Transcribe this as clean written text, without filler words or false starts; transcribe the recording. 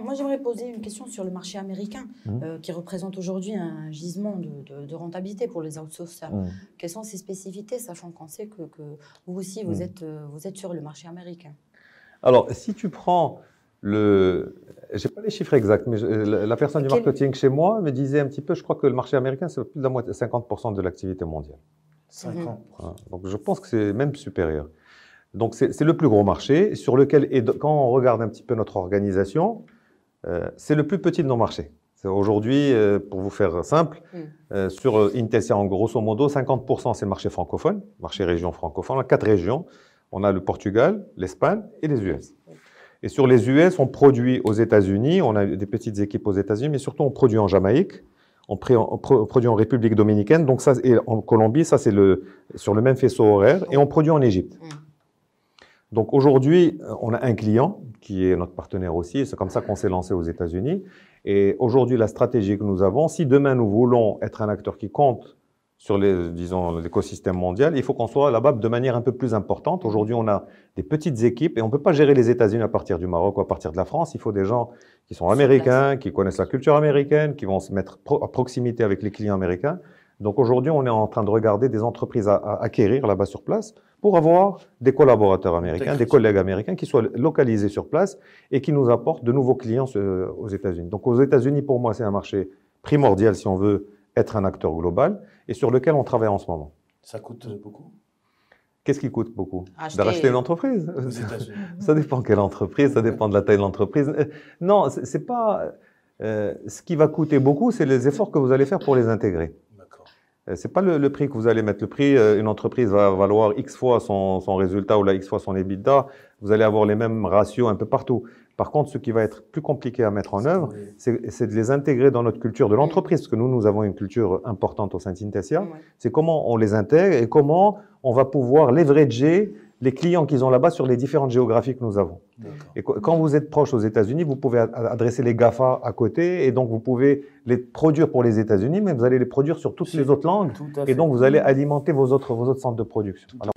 Moi j'aimerais poser une question sur le marché américain, qui représente aujourd'hui un gisement de rentabilité pour les outsourcers. Quelles sont ses spécificités, sachant qu'on sait que vous aussi, vous êtes sur le marché américain? Alors, si tu prends je n'ai pas les chiffres exacts, mais la personne du marketing chez moi me disait un petit peu, je crois que le marché américain, c'est plus de la moitié, 50% de l'activité mondiale. 50%. Donc, je pense que c'est même supérieur. Donc, c'est le plus gros marché sur lequel, et quand on regarde un petit peu notre organisation, c'est le plus petit de nos marchés. Aujourd'hui, pour vous faire simple, sur Intessia, en grosso modo, 50% c'est le marché francophone, marché région francophone. On a 4 régions. On a le Portugal, l'Espagne et les US. Et sur les US, on produit aux États-Unis, on a des petites équipes aux États-Unis, mais surtout on produit en Jamaïque, on produit en République dominicaine, donc ça, et en Colombie, ça c'est sur le même faisceau horaire, et on produit en Égypte. Donc aujourd'hui, on a un client qui est notre partenaire aussi, c'est comme ça qu'on s'est lancé aux États-Unis. Et aujourd'hui, la stratégie que nous avons, si demain nous voulons être un acteur qui compte sur l'écosystème mondial, il faut qu'on soit là-bas de manière un peu plus importante. Aujourd'hui, on a des petites équipes et on ne peut pas gérer les États-Unis à partir du Maroc ou à partir de la France. Il faut des gens qui sont américains, qui connaissent la culture américaine, qui vont se mettre à proximité avec les clients américains. Donc aujourd'hui, on est en train de regarder des entreprises à acquérir là-bas sur place pour avoir des collaborateurs américains, des collègues américains qui soient localisés sur place et qui nous apportent de nouveaux clients aux États-Unis. Donc aux États-Unis, pour moi, c'est un marché primordial si on veut être un acteur global et sur lequel on travaille en ce moment. Ça coûte beaucoup? Qu'est-ce qui coûte beaucoup? De racheter une entreprise? Ça dépend quelle entreprise, ça dépend de la taille de l'entreprise. Non, c'est pas... ce qui va coûter beaucoup, c'est les efforts que vous allez faire pour les intégrer. C'est pas le prix que vous allez mettre. Le prix, une entreprise va valoir X fois son résultat ou X fois son EBITDA. Vous allez avoir les mêmes ratios un peu partout. Par contre, ce qui va être plus compliqué à mettre en œuvre, c'est de les intégrer dans notre culture de l'entreprise, parce que nous avons une culture importante au sein d'Intessia. C'est comment on les intègre et comment on va pouvoir leverager les clients qu'ils ont là-bas sur les différentes géographies que nous avons. Et quand vous êtes proche aux États-Unis, vous pouvez adresser les GAFA à côté, et donc vous pouvez les produire pour les États-Unis, mais vous allez les produire sur toutes les autres langues, et donc vous allez alimenter vos autres centres de production. Alors,